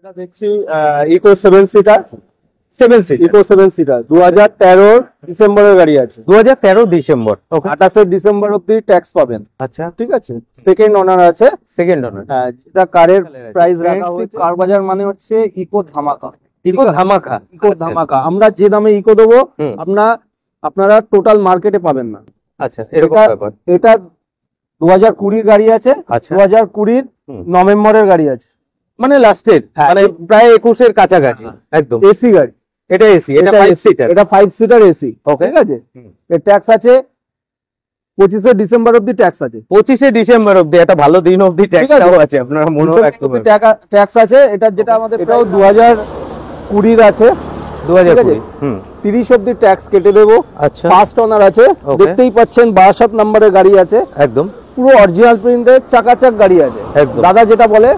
এটা দেখছি Eeco 7 seater 7 seat Eeco 7 seater 2013 ডিসেম্বরের গাড়ি আছে। 2013 ডিসেম্বর। ওকে, 28 ডিসেম্বর অবধি ট্যাক্স পাবেন। আচ্ছা, ঠিক আছে, সেকেন্ড ওনার আছে। Second owner. হ্যাঁ, যেটা কারের প্রাইস রাখা হয়েছে কার বাজার মানে হচ্ছে ইকো ধামাকা। ইকো ধামাকা, ইকো ধামাকা। আমরা যে দামে ইকো দেবো আপনারা টোটাল মার্কেটে পাবেন না। আচ্ছা, এরকম ব্যাপার। এটা 2020 গাড়ি আছে। আচ্ছা, 2020 নভেম্বরের গাড়ি আছে, মানে লাস্টের, মানে প্রায় 21 এর কাছাকাছি একদম। এসি গাড়ি, এটা এসি, এটা 5 সিটার, এটা 5 সিটার এসি। ঠিক আছে, এর ট্যাক্স আছে 25 ডিসেম্বর অবধি ট্যাক্স আছে। 25 ডিসেম্বর অবধি, একটা ভালো দিন অবধি ট্যাক্সটাও আছে, আপনারা মনে রাখতে হবে। ট্যাক্স আছে। এটা যেটা আমাদের এটাও 2020 আছে। 2020 30 অবধি ট্যাক্স কেটে দেবো। আচ্ছা, ফার্স্ট ওনার আছে, দেখতেই পাচ্ছেন 62 নম্বরের গাড়ি আছে, একদম পুরো অরিজিনাল প্রিন্টের চাকাচাক গাড়ি আছে। দাদা যেটা বলে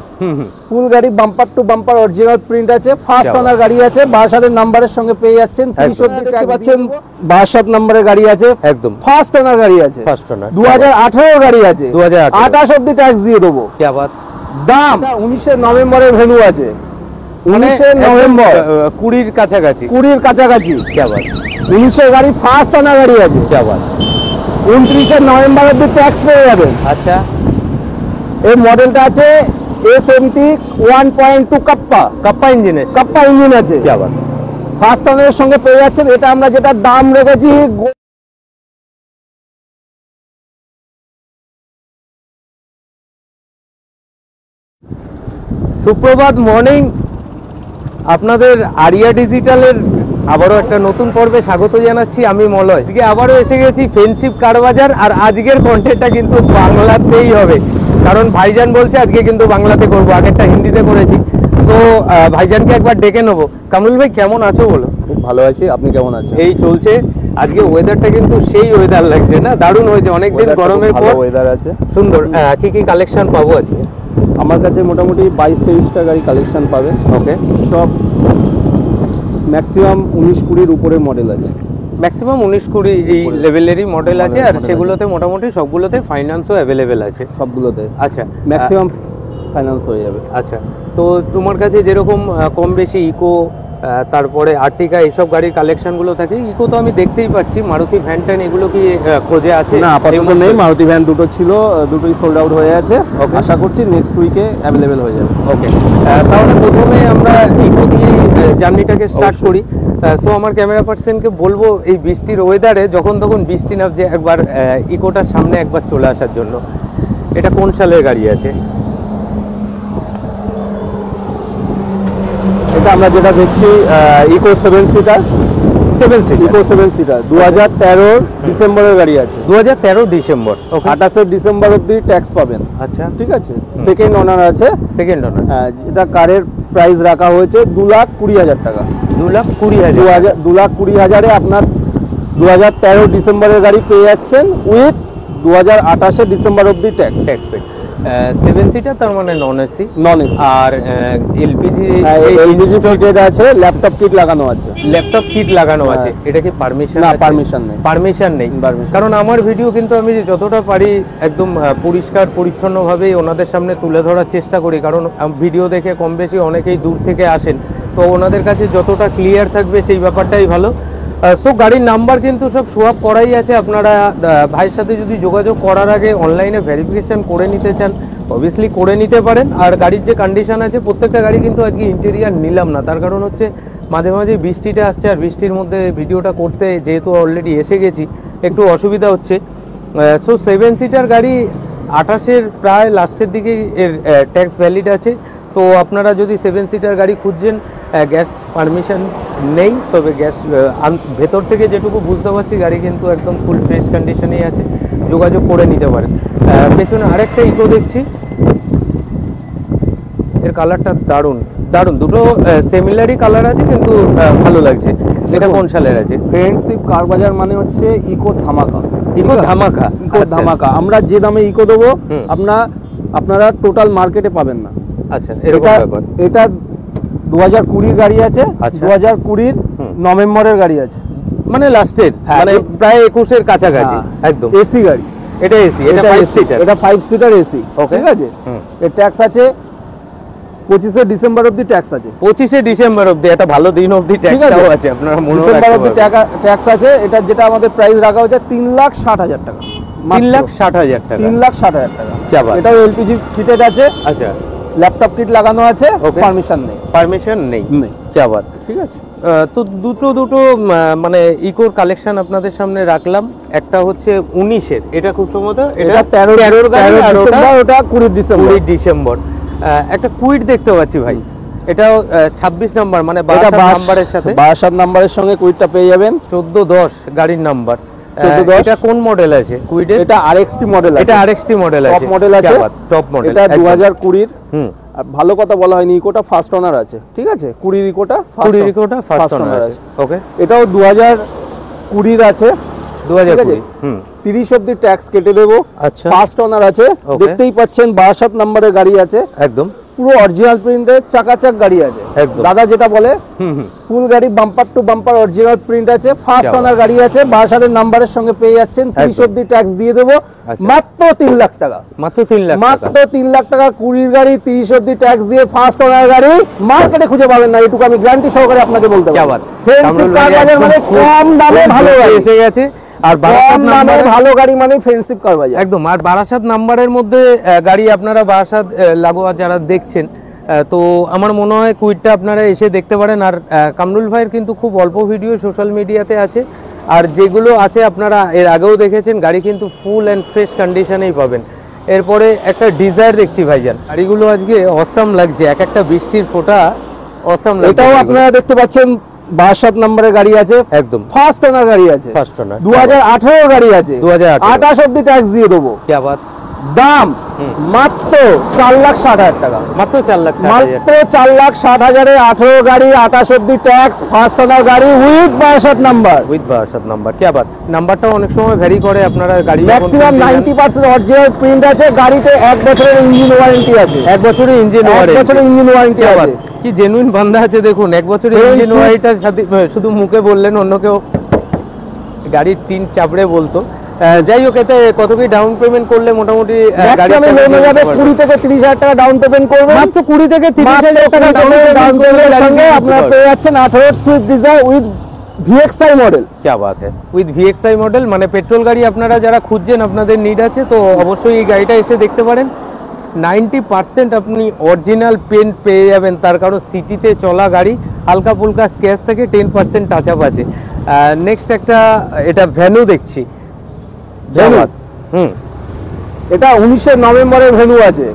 ফুল গাড়ি bumper to bumper original print আছে। ফার্স্ট ওনার গাড়ি আছে, 62 নাম্বারের সঙ্গে পেয়ে যাচ্ছেন। 30 অবধি ট্যাক্স পাচ্ছেন। 62 নম্বরের গাড়ি আছে, একদম ফার্স্ট ওনার গাড়ি আছে। ফার্স্ট ওনার 2018 গাড়ি আছে, 28 অবধি ট্যাক্স দিয়ে দেবো। কি আবার দাম 19 নভেম্বরের ভ্যালু আছে। 19 নভেম্বর 20 কাছাকাছি, 20 কাছাকাছি। কি আবার 19 গাড়ি ফার্স্ট ওনার গাড়ি আছে। কি আবার 29 নভেম্বর অবধি ট্যাক্স পেয়ে যাবেন। আচ্ছা, এই মডেলটা আছে SMT 1.2 কাপ্পা ইঞ্জিন আছে। কি আবার ফার্স্ট ওনারের সঙ্গে পেয়ে যাচ্ছেন। এটা আমরা যেটা দাম রেখেছি সুপ্রভাত মর্নিং, আপনাদের আরিয়া ডিজিটালের আবারও একটা নতুন পর্বে স্বাগত জানাচ্ছি। আমি মলয়। আজকে আবারও এসে গেছি ফ্রেন্ডশিপ কার বাজার, আর আজকের কন্টেন্টটা কিন্তু বাংলাতেই হবে, কারণ ভাইজান বলছে আজকে কিন্তু বাংলাতে করবো, আগেরটা হিন্দিতে করেছি। তো ভাইজানকে একবার ডেকে নেবো। কামরুল ভাই কেমন আছো বলো? খুব ভালো আছি, আপনি কেমন আছেন? এই চলছে। আজকে ওয়েদারটা কিন্তু সেই ওয়েদার লাগছে না, দারুণ হয়েছে, অনেকদিন গরমের পর ওয়েদার আছে, সুন্দর। কি কি কালেকশন পাবো আজকে? আমার কাছে মোটামুটি 22-23টা গাড়ি কালেকশন পাবে। ওকে, সব ম্যাক্সিমাম 19-20 উপরে মডেল আছে। ম্যাক্সিমাম 19-20 এই লেভেলেরই মডেল আছে, আর সেগুলোতে মোটামুটি সবগুলোতে ফাইন্যান্সও অ্যাভেলেবেল আছে সবগুলোতে। আচ্ছা, ম্যাক্সিমাম ফাইন্যান্স হয়ে যাবে। আচ্ছা, তো তোমার কাছে যেরকম কম বেশি ইকো, তারপরে আর্টিকা এইসব গাড়ির কালেকশনগুলো থাকে। ইকো তো আমি দেখতেই পাচ্ছি, মারুতি ভ্যান ট্যান এগুলো কি খোঁজে আছে? না, আপাতত নেই। মারুতি ভ্যান দুটো ছিল, দুটোই সোল্ড আউট হয়ে আছে। আশা করছি নেক্সট উইকে অ্যাভেলেবেল হয়ে যাবে। ওকে, তাহলে প্রথমে আমরা ইকো দিয়ে জার্নিটাকে স্টার্ট করি। সো আমার ক্যামেরা পার্সনকে বলবো এই বৃষ্টির ওয়েদারে যখন তখন বৃষ্টি নামছে, একবার ইকোটার সামনে একবার চলে আসার জন্য। এটা কোন সালের গাড়ি আছে? এটা আমরা যেটা দেখছি ইকো 7 সিটার ইকো 7 সিটার 2013 ডিসেম্বরের গাড়ি আছে। 2013 ডিসেম্বর। 28 ডিসেম্বর অবধি ট্যাক্স পাবেন। আচ্ছা, ঠিক আছে, সেকেন্ড ওনার আছে। Second owner. হ্যাঁ, যেটা কারের প্রাইস রাখা হয়েছে 2,20,000 টাকা। 2,20,000। 2,20,000 আপনার 2013 ডিসেম্বরের গাড়ি পেয়ে যাচ্ছেন উইথ 2028 ডিসেম্বর অবধি ট্যাক্স। 7 সিটার, তার মানে নন এসি। আর এলপিজি ফিটেড আছে, ল্যাপটপ কিট লাগানো আছে। ল্যাপটপ কিট লাগানো আছে। এটা কি পারমিশন? না, পারমিশন নেই। পারমিশন নেই, কারণ আমার ভিডিও কিন্তু আমি যতটা পারি একদম পরিষ্কার পরিচ্ছন্নভাবেই ওনাদের সামনে তুলে ধরার চেষ্টা করি, কারণ ভিডিও দেখে কম বেশি অনেকেই দূর থেকে আসেন, তো ওনাদের কাছে যতটা ক্লিয়ার থাকবে সেই ব্যাপারটাই ভালো। সো গাড়ির নাম্বার কিন্তু সব শো আপ করাই আছে। আপনারা ভাইয়ের সাথে যদি যোগাযোগ করার আগে অনলাইনে ভেরিফিকেশন করে নিতে চান, অবভিয়াসলি করে নিতে পারেন। আর গাড়ির যে কন্ডিশন আছে, প্রত্যেকটা গাড়ি কিন্তু আজকে ইন্টেরিয়ার নিলাম না, তার কারণ হচ্ছে মাঝে মাঝে বৃষ্টিটা আসছে, আর বৃষ্টির মধ্যে ভিডিওটা করতে যেহেতু অলরেডি এসে গেছি একটু অসুবিধা হচ্ছে। সো 7 সিটার গাড়ি 28-এর প্রায় লাস্টের দিকে এর ট্যাক্স ভ্যালিড আছে। তো আপনারা যদি 7 সিটার গাড়ি খুঁজছেন, গ্যাস পারমিশন নেই, তবে গ্যাস ভেতর থেকে যেটুকু বুঝতে পারছি গাড়ি কিন্তু একদম ফুল ফ্রেশ কন্ডিশনেই আছে, যোগাযোগ করে নিতে পারেন। পেছনে আরেকটা ইকো দেখছি, এর কালারটা দারুণ দারুণ, দুটো সিমিলারই কালার আছে কিন্তু ভালো লাগছে। এটা কোন সালের আছে? ফ্রেন্ডশিপ কার বাজার মানে হচ্ছে ইকো ধামাকা। ইকো ধামাকা, ইকো ধামাকা। আমরা যে দামে ইকো দেবো আপনারা টোটাল মার্কেটে পাবেন না। আচ্ছা, এরকম ব্যাপার। এটা 2020 গাড়ি আছে। 2020 নভেম্বরের গাড়ি আছে, মানে লাস্টের, মানে প্রায় 21-এর কাছাকাছি একদম। এসি গাড়ি, এটা এসি, এটা 5 সিটার, এটা 5 সিটার এসি। ঠিক আছে, এর ট্যাক্স আছে 25শে ডিসেম্বর অবধি ট্যাক্স আছে। 25শে ডিসেম্বর অবধি, একটা ভালো দিন অবধি ট্যাক্সটাও আছে, আপনারা মনে ডিসেম্বর রাখতে অবধি পারেন। ট্যাক্স আছে। এটা যেটা আমাদের প্রাইস রাখা হচ্ছে 3,60,000 টাকা। 3,60,000 টাকা। 3,60,000 টাকা। क्या बात। এটাও এলপিজি ফিটেড আছে। আচ্ছা, ল্যাপটপ কিট লাগানো আছে, Okay. পারমিশন নেই। পারমিশন নেই। নেই। क्या बात। ঠিক আছে। তো দুটো মানে ইকোর কালেকশন আপনাদের সামনে রাখলাম। একটা হচ্ছে 19-এর, এটা খুব সম্ভবত এটা 13 গাড়ি, আর ওটা 20 ডিসেম্বর। 20 ডিসেম্বর। একটা কুইট দেখতে পাচ্ছি ভাই, এটাও 26 নাম্বার, মানে 62 নাম্বারের সাথে 62 নাম্বারের সঙ্গে কুইটটা পেয়ে যাবেন। 1410 গাড়ির নাম্বার। 1410 এটা কোন মডেল আছে কুইটের? এটা RXT মডেল আছে। এটা RXT মডেল আছে, টপ মডেল আছে, টপ মডেল। এটা 2020 হুম। আর ভালো কথা বলা হয়নি, ইকোটা ফার্স্ট ওনার আছে। ঠিক আছে, 20 ইকোটা 20 ইকোটা ফার্স্ট ওনার আছে। ওকে, এটাও 2020 আছে। 2020। হুম। 30 অবধি ট্যাক্স কেটে দেবো। আচ্ছা, ফার্স্ট ওনার আছে, Okay. দেখতেই পাচ্ছেন 62 নম্বরের গাড়ি আছে, একদম পুরো অরিজিনাল প্রিন্টের চাকাচাক গাড়ি আছে। একদম। দাদা যেটা বলে হুম হুম। ফুল গাড়ি bumper to bumper original print আছে, ফার্স্ট क्या ওনার গাড়ি আছে, 62 নাম্বারের সঙ্গে পেয়ে যাচ্ছেন। 30 একদম। অবধি ট্যাক্স দিয়ে দেবো, আচ্ছা। মাত্র 3 লাখ টাকা। মাত্র 3 লাখ টাকা। মাত্র 3 লাখ টাকা 20 গাড়ি, 30 অবধি ট্যাক্স দিয়ে ফার্স্ট ওনার গাড়ি। মার্কেটে খুঁজে পাবেন না, এটুকু আমি গ্যারান্টি সহকারে আপনাকে বলতে क्या পারি। बात। ফ্রেন্ডশিপ কার বাজার মানে কম দামে ভালো গাড়ি এসে গেছে। আর কম 62 দামে নাম্বার, ভালো গাড়ি মানে ফ্রেন্ডশিপ কার বাজার। একদম। আর 62 নাম্বারের মধ্যে গাড়ি আপনারা 62 লাগোয়া যারা দেখছেন, তো আমার মনে হয় কুইটটা আপনারা এসে দেখতে পারেন। আর কামরুল ভাইয়ের কিন্তু খুব অল্প ভিডিও সোশ্যাল মিডিয়াতে আছে, আর যেগুলো আছে আপনারা এর আগেও দেখেছেন। গাড়ি কিন্তু ফুল অ্যান্ড ফ্রেশ কন্ডিশনেই পাবেন। এরপরে একটা ডিজায়ার দেখছি ভাইজান, গাড়িগুলো আজকে অসাম লাগছে, এক একটা বৃষ্টির ফোঁটা অসাম লাগছে। এটাও আপনারা দেখতে পাচ্ছেন 62 নম্বরের গাড়ি আছে, একদম ফার্স্ট ওনার গাড়ি আছে, ফার্স্ট ওনার। 2018 গাড়ি আছে, 2018 28 অবধি ট্যাক্স দিয়ে দেবো। क्या बात। দাম মাত্র 4,60,000 টাকা। মাত্র 4 লাখ টাকা। মাত্র 4,60,000 18 গাড়ি, 28 অবধি ট্যাক্স, ফার্স্ট ওনার গাড়ি উইথ 62 নাম্বার। With 62 number. क्या बात। নাম্বারটা অনেক সময় ভ্যারি করে, আপনারা গাড়ি ম্যাক্সিমাম 90% অরিজিনাল প্রিন্ট আছে, গাড়িতে 1 বছরের ইঞ্জিন ওয়ারেন্টি আছে। 1 বছরের ইঞ্জিন 1 ওয়ারেন্টি। বছরের ইঞ্জিন ওয়ারেন্টি क्या আছে। बात। কি জেনুইন বান্দা আছে দেখুন, 1 বছরের ইঞ্জিন ওয়ারেন্টির সাথে শুধু মুখে বললেন, অন্য কেউ গাড়ির টিন চাপড়ে বলতো। যাই হোক, এতে কত কি ডাউন পেমেন্ট করলে মোটামুটি ম্যাক্সিমাম লোন হয়ে যাবে 20 থেকে 30,000 টাকা ডাউন পেমেন্ট করবেন। মাত্র 20 থেকে 30,000 টাকা ডাউন পেমেন্ট করলে সঙ্গে আপনারা পেয়ে যাচ্ছেন 18 Swift Dzire with VXI model. क्या बात है। উইথ VXI মডেল, মানে পেট্রোল গাড়ি আপনারা যারা খুঁজছেন, আপনাদের নিড আছে, তো অবশ্যই এই গাড়িটা এসে দেখতে পারেন। 90% আপনি অরিজিনাল পেন্ট পেয়ে যাবেন, তার কারণ সিটিতে চলা গাড়ি, হালকা ফুলকা স্ক্র্যাচ থেকে 10% টাচ আপ আছে। নেক্সট একটা এটা ভ্যানু দেখছি। ভ্যানু? হুম। এটা 19শে নভেম্বরের ভেন্যু আছে,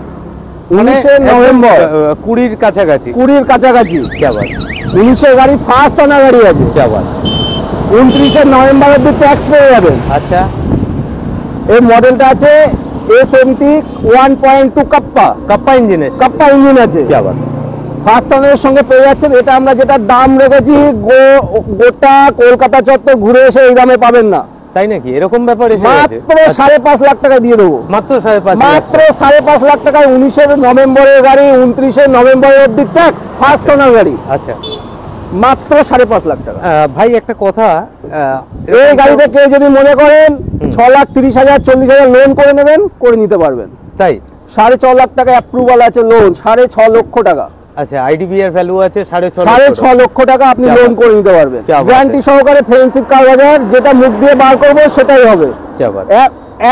19শে নভেম্বর, 20-র কাছাকাছি। 20-র কাছাকাছি। क्या बात। 19শে গাড়ি, ফার্স্ট ওনার গাড়ি আছে, क्या बात। 29শে নভেম্বর অব্দি ট্যাক্স পেয়ে যাবেন। আচ্ছা, এই মডেলটা আছে SMT 1.2 কাপ্পা, কাপ্পা ইঞ্জিন আছে। কাপ্পা ইঞ্জিন আছে, क्या बात। ফার্স্ট ওনারের সঙ্গে পেয়ে যাচ্ছেন। এটা আমরা যেটা দাম রেখেছি, গোটা কলকাতা চত্বর ঘুরে এসে এই দামে পাবেন না। তাই নাকি, এরকম ব্যাপার এসে গেছে? মাত্র 5.5 লাখ টাকা দিয়ে দেবো। মাত্র 5.5 লাখ। মাত্র 5.5 লাখ টাকায় 19শে নভেম্বরের গাড়ি, 29শে নভেম্বর অব্দি ট্যাক্স, ফার্স্ট ওনার গাড়ি, আচ্ছা মাত্র 5.5 লাখ টাকা। ভাই একটা কথা, এই গাড়িতে কেউ যদি মনে করেন 6,30,000 40,000 লোন করে নেবেন, করে নিতে পারবেন। তাই 6.5 লাখ টাকা অ্যাপ্রুভাল আছে, লোন 6.5 লক্ষ টাকা, আচ্ছা, আইডিবিআর ভ্যালু আছে 6.5 6.5 লক্ষ টাকা আপনি क्या লোন बात। করে নিতে পারবেন। क्या बात গ্যারান্টি সহকারে ফ্রেন্ডশিপ কার বাজার, যেটা মুখ দিয়ে বার করবো সেটাই হবে। क्या बात।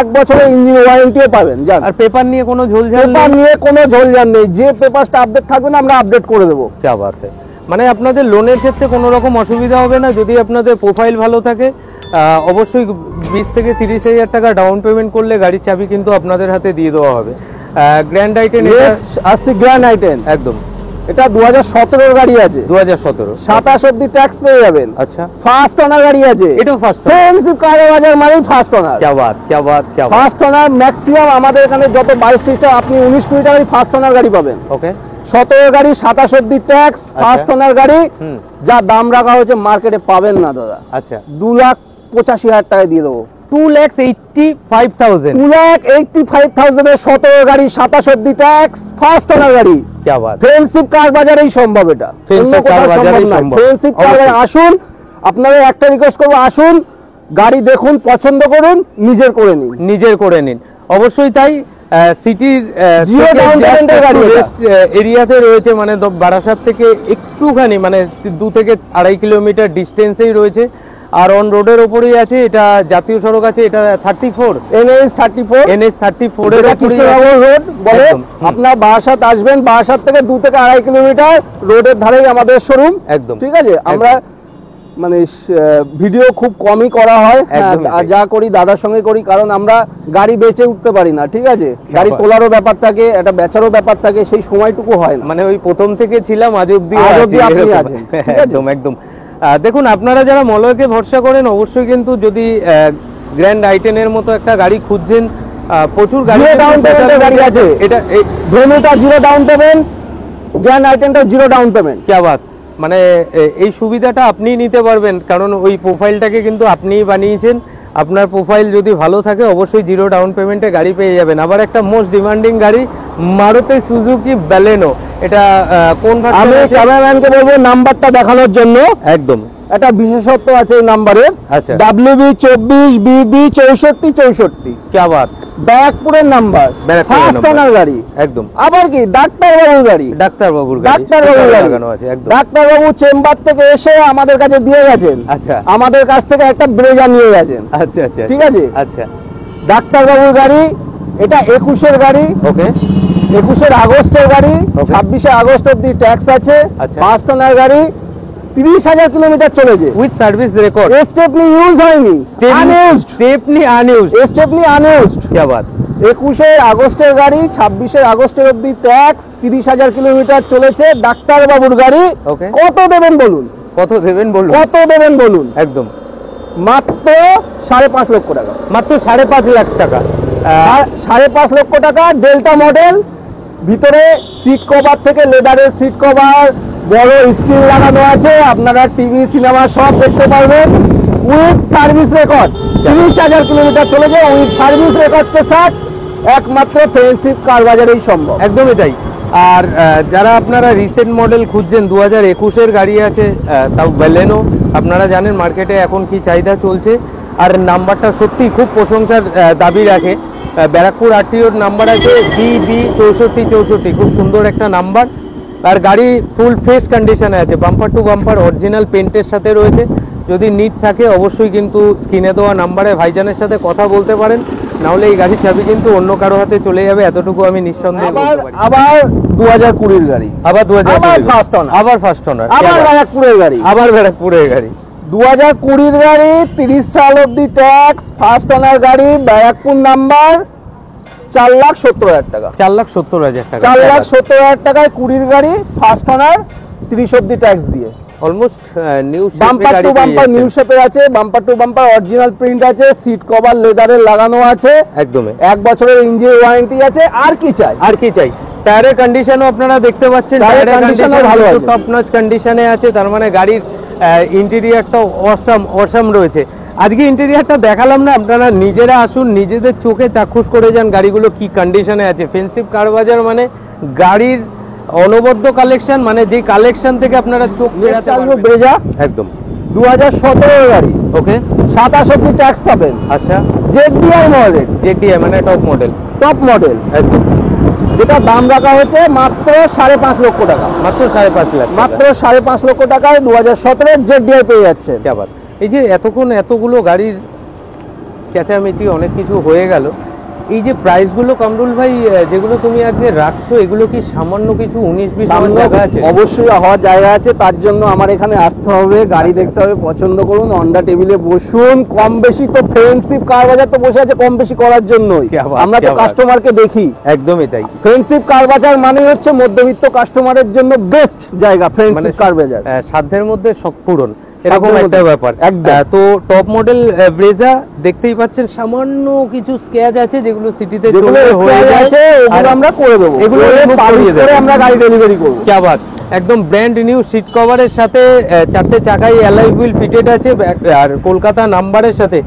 1 বছরের ইঞ্জিন ওয়ারেন্টিও পাবেন। জান, আর পেপার নিয়ে কোনো ঝোলঝাল পেপার নিয়ে কোনো ঝোলঝাল নেই, যে পেপারটা আপডেট থাকবে না আমরা আপডেট করে দেবো। क्या बात है। মানে আপনাদের লোনের ক্ষেত্রে কোনো রকম অসুবিধা হবে না, যদি আপনাদের প্রোফাইল ভালো থাকে। অবশ্যই 20 থেকে 30,000 টাকা ডাউন পেমেন্ট করলে গাড়ির চাবি কিন্তু আপনাদের হাতে দিয়ে দেওয়া হবে। গ্র্যান্ড আইটেন আসছে গ্র্যান্ড আইটেন, একদম। এটা 2017 গাড়ি আছে, 2017। 27 অব্দি ট্যাক্স পেয়ে যাবেন। আচ্ছা, ফার্স্ট ওনার গাড়ি আছে, এটাও ফার্স্ট। ফ্রেন্ডশিপ কার বাজার মানেই ফার্স্ট ওনার। क्या बात, क्या बात, क्या बात। ফার্স্ট ওনার ম্যাক্সিমাম আমাদের এখানে যত 22-30টা, আপনি 19-20 টাকায় ফার্স্ট ওনার গাড়ি পাবেন। ওকে, 17 গাড়ি, 27 অব্দি ট্যাক্স, ফার্স্ট ওনার গাড়ি, হুম, যা দাম রাখা হয়েছে মার্কেটে পাবেন না দাদা। আচ্ছা। 2,85,000 টাকায় দিয়ে দেবো। 2,85,000। 2,85,000 এর 17 গাড়ি, 27 অব্দি ট্যাক্স, ফার্স্ট ওনার গাড়ি। क्या बात। ফ্রেন্ডশিপ কার বাজারেই সম্ভব, এটা ফ্রেন্ডশিপ কার বাজারেই সম্ভব। ফ্রেন্ডশিপ কার বাজারে আসুন, আপনাদের একটা রিকোয়েস্ট করবো, আসুন গাড়ি দেখুন, পছন্দ করুন, নিজের করে নিন। নিজের করে নিন, অবশ্যই তাই। সিটির Zero down payment এর গাড়ি এটা। এরিয়াতে রয়েছে, মানে বারাসাত থেকে একটুখানি মানে 2 থেকে 2.5 কিলোমিটার ডিস্টেন্সেই রয়েছে। আর অন রোডের উপরেই আছে, এটা জাতীয় সড়ক আছে, এটা 34 NH 34 NH 34 এর যেটা উপরেই কৃষ্ণনগর রোড বলে। একদম, আপনার বারাসাত আসবেন, বারাসাত থেকে 2 থেকে 2.5 কিলোমিটার রোডের ধারেই আমাদের শোরুম। একদম ঠিক আছে, আমরা মানে ভিডিও খুব কমই করা হয়, একদমই আর তাই। যা করি দাদার সঙ্গে করি, কারণ আমরা গাড়ি বেচে উঠতে পারি না। ঠিক আছে, গাড়ি তোলারও ব্যাপার থাকে, একটা বেচারও ব্যাপার থাকে, সেই সময়টুকু হয় না। মানে ওই প্রথম থেকে ছিলাম, আজ অব্দি আপনি আছেন, ঠিক আছে? একদম একদম। দেখুন, আপনারা যারা মলয়কে ভরসা করেন, অবশ্যই কিন্তু যদি গ্র্যান্ড i10 এর মতো একটা গাড়ি খুঁজছেন, প্রচুর গাড়ি Zero down payment এর গাড়ি আছে। এটা ভেনুটা 0 ডাউন পেমেন্ট, গ্র্যান্ড i10টা 0 ডাউন পেমেন্ট। क्या बात, মানে এই সুবিধাটা আপনিই নিতে পারবেন, কারণ ওই প্রোফাইলটাকে কিন্তু আপনিই বানিয়েছেন। আপনার প্রোফাইল যদি ভালো থাকে, অবশ্যই 0 ডাউন পেমেন্টে গাড়ি পেয়ে যাবেন। আবার একটা মোস্ট ডিমান্ডিং গাড়ি, মারুতি সুজুকি ব্যালেনো। এটা কোন আমি ভার্সন আছে? ক্যামেরাম্যানকে বলবো নাম্বারটা দেখানোর জন্য। একদম, একটা বিশেষত্ব আছে এই নাম্বারে, আচ্ছা। WB24BB6464। क्या बात, ব্যারাকপুরের নাম্বার, ব্যারাকপুরের ফার্স্ট নাম্বার। ওনার গাড়ি। একদম আবার কি ডাক্তারবাবুর গাড়ি, ডাক্তারবাবুর গাড়ি, ডাক্তারবাবুর sticker গাড়ি লাগানো আছে একদম। ডাক্তারবাবু চেম্বার থেকে এসে আমাদের কাছে দিয়ে গেছেন, আচ্ছা আমাদের কাছ থেকে একটা ব্রেজা নিয়ে গেছেন। আচ্ছা আচ্ছা, ঠিক আছে, আচ্ছা ডাক্তারবাবুর গাড়ি। এটা 21-এর গাড়ি, ওকে 21-এর আগস্টের গাড়ি, Okay. 26শে আগস্ট অব্দি ট্যাক্স আছে। আচ্ছা। ফার্স্ট ওনার গাড়ি, 30,000 কিলোমিটার চলেছে। With service record, stepney use হয়নি, unused. Stepney unused, stepney unused. क्या बात, 21শে আগস্টের গাড়ি, 26শে আগস্টের অব্দি ট্যাক্স, 30,000 কিলোমিটার চলেছে। ডাক্তারবাবুর গাড়ি। Okay. কত দেবেন বলুন, কত দেবেন বলুন? কত দেবেন বলুন? একদম, মাত্র 5.5 লক্ষ টাকা। মাত্র 5.5 লাখ টাকা। 5.5 লক্ষ টাকা। ডেল্টা মডেল, ভিতরে সিট কভার থেকে লেদারের সিট কভার, বড় স্ক্রিন লাগানো আছে, আপনারা টিভি সিনেমা সব দেখতে পারবেন। উইথ সার্ভিস রেকর্ড, 30,000 কিলোমিটার চলেছে উইথ সার্ভিস রেকর্ড কে সাথ। একমাত্র ফ্রেন্ডশিপ কার বাজারেই সম্ভব। একদমই তাই। আর যারা আপনারা রিসেন্ট মডেল খুঁজছেন, 2021-এর গাড়ি আছে, তাও ব্যালেনো। আপনারা জানেন মার্কেটে এখন কি চাহিদা চলছে, আর নাম্বারটা সত্যি খুব প্রশংসার দাবি রাখে। ব্যারাকপুর আরটিওর নাম্বার আছে BB6464, খুব সুন্দর একটা নাম্বার। আর গাড়ি ফুল ফ্রেশ কন্ডিশনে আছে, বাম্পার টু বাম্পার অরিজিনাল পেন্টের সাথে রয়েছে। যদি নিড থাকে, অবশ্যই কিন্তু স্ক্রিনে দেওয়া নাম্বারে ভাইজানের সাথে কথা বলতে পারেন, নাহলে এই গাড়ির চাবি কিন্তু অন্য কারো হাতে চলে যাবে, এতটুকু আমি নিঃসন্দেহে বলতে পারি। আবার 2020-এর গাড়ি, আবার 2020 আবার ফার্স্ট ওনার, আবার ফার্স্ট ওনার, আবার ব্যারাকপুরের গাড়ি, আবার ব্যারাকপুরের গাড়ি। 2020-এর গাড়ি, 30 সাল অব্দি ট্যাক্স, ফার্স্ট ওনার গাড়ি, ব্যারাকপুর নাম্বার, 4,70,000 টাকা। 4,70,000 টাকা, 4,70,000 টাকায় 20-এর গাড়ি, ফার্স্ট ওনার, 30 অব্দি ট্যাক্স দিয়ে। Almost new bumper to bumper new শেপের আছে, bumper to bumper original print আছে, সিট কভার লেদারের লাগানো আছে, একদমই 1 বছরের ইঞ্জিন ওয়ারেন্টি আছে। আর কি চাই, আর কি চাই? টায়ারের কন্ডিশনও আপনারা দেখতে পাচ্ছেন, টায়ারের টায়ারের condition কন্ডিশনও ভালো ভালো, আছে। টপ নচ কন্ডিশনে আছে। তার মানে গাড়ির ইন্টেরিয়রটাও অসাম রয়েছে। আজকে ইন্টেরিয়রটা দেখালাম না, আপনারা নিজেরা আসুন, নিজেদের চোখে চাক্ষুষ করে যান গাড়িগুলো কি কন্ডিশনে আছে। ফেন্সিভ কার বাজার মানে গাড়ির অনবদ্য কালেকশন, মানে যে কালেকশন থেকে আপনারা চোখ ফেরাতে পারবেন। ব্রেজা একদম 2017-এর গাড়ি, ওকে 27 অব্দি ট্যাক্স পাবেন। আচ্ছা, জেডিআই মডেল, জেটিআই মানে টপ মডেল, টপ মডেল, একদম যেটা দাম রাখা হয়েছে মাত্র 5.5 লক্ষ টাকা। মাত্র 5.5 লাখ, মাত্র 5.5 লক্ষ টাকায় 2017-এর জেডিআই পেয়ে যাচ্ছে। কি আবার এই যে এতক্ষণ এতগুলো গাড়ির চেঁচামেচি অনেক কিছু হয়ে গেল, এই যে প্রাইসগুলো কামরুল ভাই যেগুলো তুমি আজকে রাখছো, এগুলো কি সামান্য কিছু 19-20 হাজার জায়গা আছে? অবশ্যই হওয়ার জায়গা আছে, তার জন্য আমার এখানে আসতে হবে, গাড়ি দেখতে হবে, পছন্দ করুন, অন্ডা টেবিলে বসুন। কম বেশি তো ফ্রেন্ডশিপ কার বাজার তো বসে আছে কম বেশি করার জন্যই, আমরা তো কাস্টমারকে দেখি। একদমই তাই। ফ্রেন্ডশিপ কার বাজার মানে হচ্ছে মধ্যবিত্ত কাস্টমারের জন্য বেস্ট জায়গা, ফ্রেন্ডশিপ কার বাজার। সাধ্যের মধ্যে শখ পূরণ, এরকম একটা ব্যাপার। একদম। তো টপ মডেল ব্রেজা দেখতেই পাচ্ছেন, সামান্য কিছু স্ক্র্যাচ আছে যেগুলো সিটিতে যেগুলো হয়ে যায়, আছে ওগুলো আমরা করে দেবো, এগুলো পালিশ করে আমরা গাড়ি ডেলিভারি করবো। কি বাত, একদম ব্র্যান্ড নিউ সিট কভারের সাথে 4টে চাকাই অ্যালয় হুইল ফিটেড আছে, আর কলকাতা নাম্বারের সাথে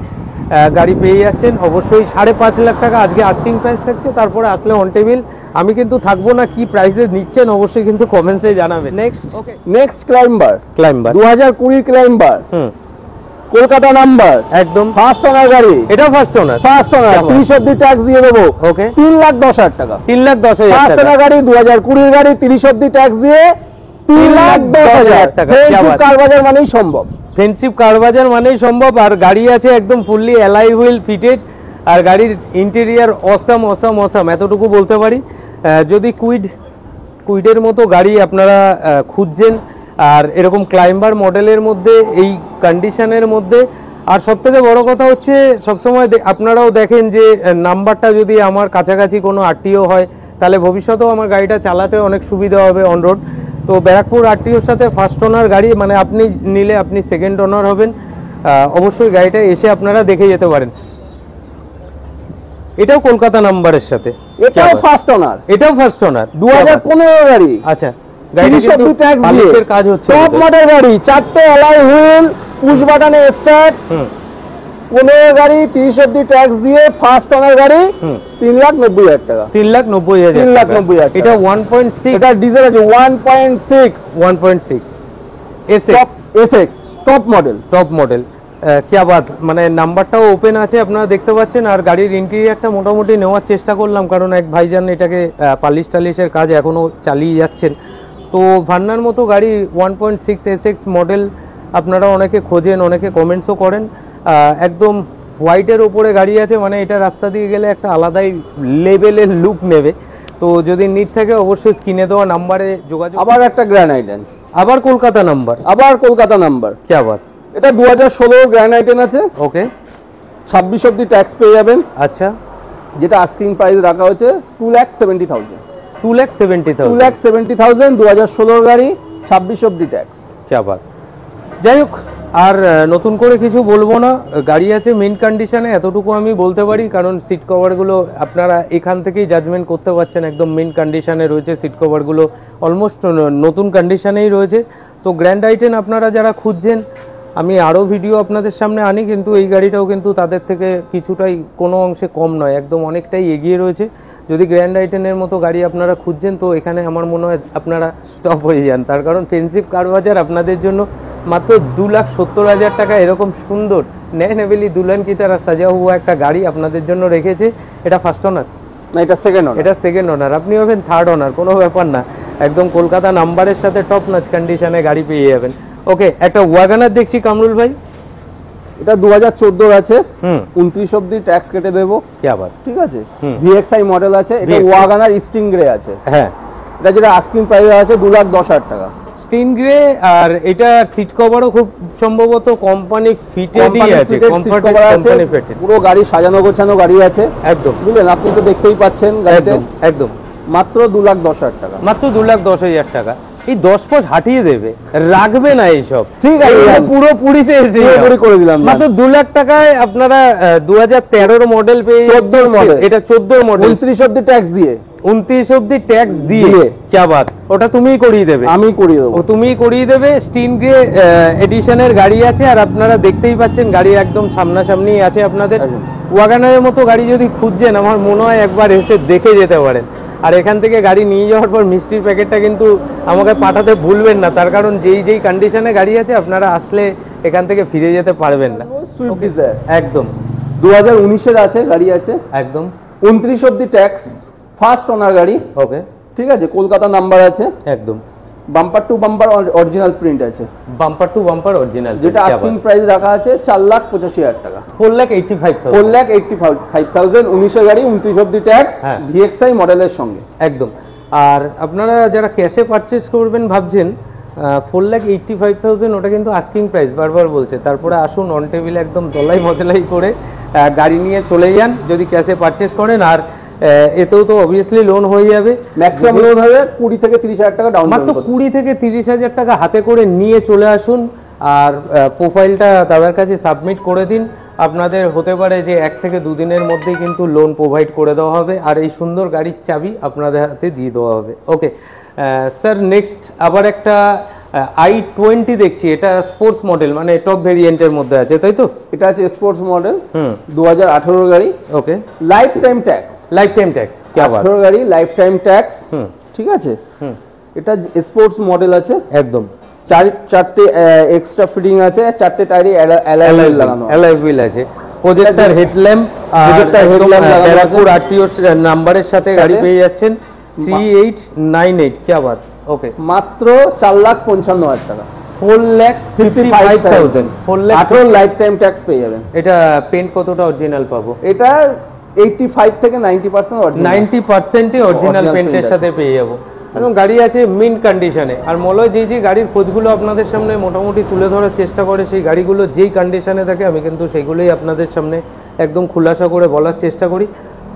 গাড়ি পেয়ে যাচ্ছেন। অবশ্যই 5.5 লাখ টাকা আজকে আস্কিং প্রাইস থাকছে, তারপরে আসলে অন টেবিল। আমি কিন্তু থাকবো না, কি প্রাইসে নিচ্ছেন অবশ্যই কিন্তু কমেন্টসে জানাবেন। Next climber, 2020 climber, Kolkata number, একদম ফার্স্ট ওনার গাড়ি, এটা ফার্স্ট ওনার, ফার্স্ট ওনার, 30 অবধি ট্যাক্স দিয়ে দেবো। ওকে, 3,10,000 টাকা, 3,10,000 ফার্স্ট টাকা, ওনার গাড়ি 2020 গাড়ি, 30 অবধি ট্যাক্স দিয়ে 3,10,000 টাকা। কার বাজার মানেই সম্ভব, ফ্রেন্ডশিপ কার বাজার মানেই সম্ভব। আর গাড়ি আছে একদম ফুললি অ্যালাই হুইল ফিটেড, আর গাড়ির ইন্টেরিয়ার অসাম অসাম অসাম, এতটুকু বলতে পারি। যদি কুইডের মতো গাড়ি আপনারা খুঁজছেন আর এরকম ক্লাইম্বার মডেলের মধ্যে এই কন্ডিশনের মধ্যে, আর সবথেকে বড় কথা হচ্ছে সবসময় আপনারাও দেখেন যে নাম্বারটা যদি আমার কাছাকাছি কোনো আরটিও হয় তাহলে ভবিষ্যতেও আমার গাড়িটা চালাতে অনেক সুবিধা হবে অন রোড। তো ব্যারাকপুর আরটিওর সাথে ফার্স্ট ওনার গাড়ি, মানে আপনি নিলে আপনি সেকেন্ড ওনার হবেন। অবশ্যই গাড়িটা এসে আপনারা দেখে যেতে পারেন। এটাও কলকাতা নাম্বারের সাথে, এটাও ফার্স্ট ওনার, এটাও ফার্স্ট ওনার, 2015 গাড়ি। আচ্ছা, গাড়িটা কিন্তু পালিশের কাজ হচ্ছে, টপ মডেল গাড়ি, 4টে অ্যালয় হুইল, পুশ বাটনে স্টার্ট, 15 গাড়ি, 30 অবধি ট্যাক্স দিয়ে ফার্স্ট ওনার গাড়ি, 3,90,000 টাকা, 3,90,000 টাকা। এটা 1.6, এটা ডিজেল আছে 1.6 Essex top model, top model. क्या बात, মানে নাম্বারটাও ওপেন আছে আপনারা দেখতে পাচ্ছেন। আর গাড়ির ইন্টেরিয়ারটা মোটামুটি নেওয়ার চেষ্টা করলাম, কারণ এক ভাইজান এটাকে পালিশ টালিশের কাজ এখনও চালিয়ে যাচ্ছেন। তো ভার্নার মতো গাড়ি 1.6 এসএক্স মডেল আপনারা অনেকে খোঁজেন, অনেকে কমেন্টসও করেন। একদম হোয়াইটের ওপরে গাড়ি আছে, মানে এটা রাস্তা দিয়ে গেলে একটা আলাদাই লেভেলের লুক নেবে। তো যদি নিট থাকে অবশ্যই স্ক্রিনে দেওয়া নাম্বারে যোগাযোগ। আবার একটা গ্র্যান্ড আইটেন, আবার কলকাতা নাম্বার, আবার কলকাতা নাম্বার, क्या बात। এটা 2016 গ্র্যান্ড আইটেন আছে। ওকে, 26 অবধি ট্যাক্স পেয়ে যাবেন। আচ্ছা, যেটা আস্কিং প্রাইস রাখা হচ্ছে 2,70,000, 2,70,000, 2016 গাড়ি, 26 অবধি ট্যাক্স। क्या बात। যাই হোক, আর নতুন করে কিছু বলবো না, গাড়ি আছে মেইন কন্ডিশনে, এতটুকু আমি বলতে পারি। কারণ সিট কভারগুলো আপনারা এখান থেকেই জাজমেন্ট করতে পারছেন, একদম মেইন কন্ডিশনে রয়েছে। সিট কভারগুলো অলমোস্ট নতুন কন্ডিশনেই রয়েছে। তো গ্র্যান্ড আইটেন আপনারা যারা খুঁজছেন, আমি আরও ভিডিও আপনাদের সামনে আনি, কিন্তু এই গাড়িটাও কিন্তু তাদের থেকে কিছুটাই কোনো অংশে কম নয়, একদম অনেকটাই এগিয়ে রয়েছে। যদি গ্র্যান্ড আইটেনের মতো গাড়ি আপনারা খুঁজছেন তো এখানে আমার মনে হয় আপনারা স্টপ হয়ে যান। তার কারণ ফ্রেন্ডশিপ কার বাজার আপনাদের জন্য মাত্র 2,70,000 টাকা এরকম সুন্দর নয় নেভেলি দুলহন কি তারা সাজা হুয়া একটা গাড়ি আপনাদের জন্য রেখেছে। এটা ফার্স্ট ওনার না, এটা সেকেন্ড ওনার, এটা সেকেন্ড ওনার, আপনি হবেন থার্ড ওনার, কোনো ব্যাপার না। একদম কলকাতা নাম্বারের সাথে টপ নচ কন্ডিশনে গাড়ি পেয়ে যাবেন। ওকে, একটা ওয়াগনার দেখছি কামরুল ভাই, এটা 2014 আছে, 29 অবধি ট্যাক্স কেটে দেবো। क्या बात, ঠিক আছে, ভিএক্সআই মডেল আছে, এটা ওয়াগনার স্টিং গ্রে আছে। হ্যাঁ, এটা যেটা আস্কিং প্রাইস আছে 2,10,000 টাকা, স্টিন গ্রে। আর এটা সিট কভারও খুব সম্ভবত কোম্পানি ফিটেডই আছে, কোম্পানি ফিটেড, পুরো গাড়ি সাজানো গোছানো গাড়ি আছে একদম, বুঝলেন? আপনি তো দেখতেই পাচ্ছেন গাড়িতে, একদম মাত্র 2,10,000 টাকা, মাত্র 2,10,000 টাকা। এই 10 ফুট হাঁটিয়ে দেবে, রাখবে না এইসব, ঠিক আছে? পুরোপুরিতে পুরোপুরি করে দিলাম, মাত্র 2 লাখ টাকায় আপনারা 2013 মডেল পেয়ে, 14 মডেল, এটা 14 মডেল, 29 অবধি ট্যাক্স দিয়ে, 29 অবধি ট্যাক্স দিয়ে। क्या बात, ওটা তুমিই করিয়ে দেবে? আমি করিয়ে দেবো, তুমিই করিয়ে দেবে। স্টিন গ্রে এডিশনের গাড়ি আছে, আর আপনারা দেখতেই পাচ্ছেন গাড়ি একদম সামনাসামনি আছে আপনাদের। ওয়াগনারের মতো গাড়ি যদি খুঁজছেন, আমার মনে হয় একবার এসে দেখে যেতে পারেন। আর এখান থেকে গাড়ি নিয়ে যাওয়ার পর মিষ্টির প্যাকেটটা কিন্তু আমাকে পাঠাতে ভুলবেন না, তার কারণ যেই কন্ডিশনে গাড়ি আছে আপনারা আসলে এখান থেকে ফিরে যেতে পারবেন না। সুইফট ডিজায়ার একদম 2019 আছে, গাড়ি আছে একদম 29 অবধি ট্যাক্স, ফার্স্ট ওনার গাড়ি। ওকে, ঠিক আছে, কলকাতা নাম্বার আছে, একদম bumper to bumper original print আছে, বাম্পার টু বাম্পার অরিজিনাল, যেটা আস্কিং প্রাইস রাখা আছে 4,85,000 টাকা, 4,85,000, 4,85,000, 19 গাড়ি, 29 অবধি ট্যাক্স, ভিএক্সআই মডেলের সঙ্গে একদম। আর আপনারা যারা ক্যাশে পারচেস করবেন ভাবছেন, 4,85,000 ওটা কিন্তু আস্কিং প্রাইস, বারবার বলছে। তারপরে আসুন অন টেবিলে একদম দলাই মজলাই করে গাড়ি নিয়ে চলে যান যদি ক্যাশে পারচেস করেন। আর এতেও তো অবভিয়াসলি লোন হয়ে যাবে, ম্যাক্সিমাম লোন হবে 20 থেকে 30,000 টাকা ডাউন, মাত্র 20 থেকে 30,000 টাকা হাতে করে নিয়ে চলে আসুন। আর প্রোফাইলটা দাদার কাছে সাবমিট করে দিন, আপনাদের হতে পারে যে 1 থেকে 2 দিনের মধ্যেই কিন্তু লোন প্রোভাইড করে দেওয়া হবে, আর এই সুন্দর গাড়ির চাবি আপনাদের হাতে দিয়ে দেওয়া হবে। ওকে স্যার, নেক্সট আবার একটা i20 দেখছি, এটা স্পোর্টস মডেল, মানে টপ ভেরিয়েন্টের মধ্যে আছে, তাই তো? এটা আছে স্পোর্টস মডেল, 2018 গাড়ি। Okay, life time tax, life time tax, কি আবার 18 গাড়ি লাইফ টাইম ট্যাক্স, ঠিক আছে। এটা স্পোর্টস মডেল আছে একদম, চারটে এক্সট্রা ফিটিং আছে, চারটে টায়ারে অ্যালয় হুইল লাগানো আছে। অ্যালয় হুইল আছে, প্রজেক্টর হেডল্যাম্প আর ব্যারাকপুর আরটিও নাম্বারের সাথে গাড়ি পেয়ে যাচ্ছেন 3898। কি বাত, ওকে, মাত্র 4,55,000 টাকা, 4,55,000, 18 লাইফ টাইম ট্যাক্স পেয়ে যাবেন। এটা পেন্ট কতটা অরিজিনাল পাবো? এটা 85 থেকে 90% অরিজিনাল, 90% অরিজিনাল পেন্টের সাথে পেয়ে যাবো এবং গাড়ি আছে মিন্ট কন্ডিশনে। আর মলয় যে গাড়ির খোঁজগুলো আপনাদের সামনে মোটামুটি তুলে ধরার চেষ্টা করে, সেই গাড়িগুলো যেই কন্ডিশনে থাকে আমি কিন্তু সেইগুলোই আপনাদের সামনে একদম খুলাসা করে বলার চেষ্টা করি।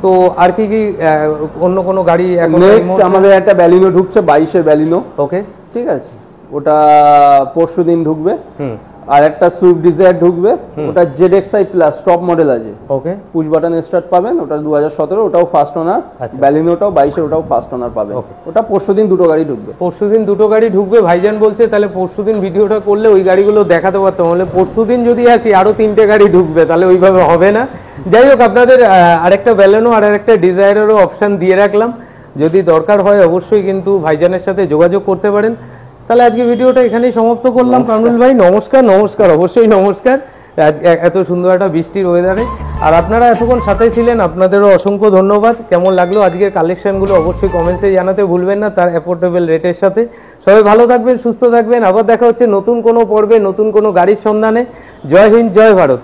তো আর কি কি অন্য কোনো গাড়ি এখন? নেক্সট আমাদের একটা ব্যালিনো ঢুকছে, 22-এর ব্যালিনো। ওকে, ঠিক আছে, ওটা পরশুদিন ঢুকবে। হুম, আর একটা সুইফট ডিজায়ার ঢুকবে, ওটা ZXi প্লাস টপ মডেল আছে। ওকে, পুশ বাটন স্টার্ট পাবেন, ওটা 2017, ওটাও ফার্স্ট ওনার। ব্যালিনোটাও 22-এর, ওটাও ফার্স্ট ওনার পাবেন। ওটা পরশুদিন দুটো গাড়ি ঢুকবে। পরশুদিন দুটো গাড়ি ঢুকবে ভাইজান বলছে, তাহলে পরশুদিন ভিডিওটা করলে ওই গাড়িগুলো দেখাতে পারতাম। তাহলে পরশুদিন যদি আসি আরো 3টে গাড়ি ঢুকবে, তাহলে ওইভাবে হবে না। যাই হোক, আপনাদের আরেকটা ব্যালেনো আর আরেকটা ডিজায়ারেরও অপশন দিয়ে রাখলাম, যদি দরকার হয় অবশ্যই কিন্তু ভাইজানের সাথে যোগাযোগ করতে পারেন। তাহলে আজকে ভিডিওটা এখানেই সমাপ্ত করলাম। কামরুল ভাই নমস্কার। নমস্কার, অবশ্যই নমস্কার, এত সুন্দর একটা বৃষ্টির ওয়েদারে। আর আপনারা এতক্ষণ সাথে ছিলেন, আপনাদেরও অসংখ্য ধন্যবাদ। কেমন লাগলো আজকের কালেকশনগুলো অবশ্যই কমেন্টসে জানাতে ভুলবেন না, তার অ্যাফোর্ডেবল রেটের সাথে। সবাই ভালো থাকবেন, সুস্থ থাকবেন। আবার দেখা হচ্ছে নতুন কোনো পর্বে, নতুন কোনো গাড়ির সন্ধানে। জয় হিন্দ, জয় ভারত।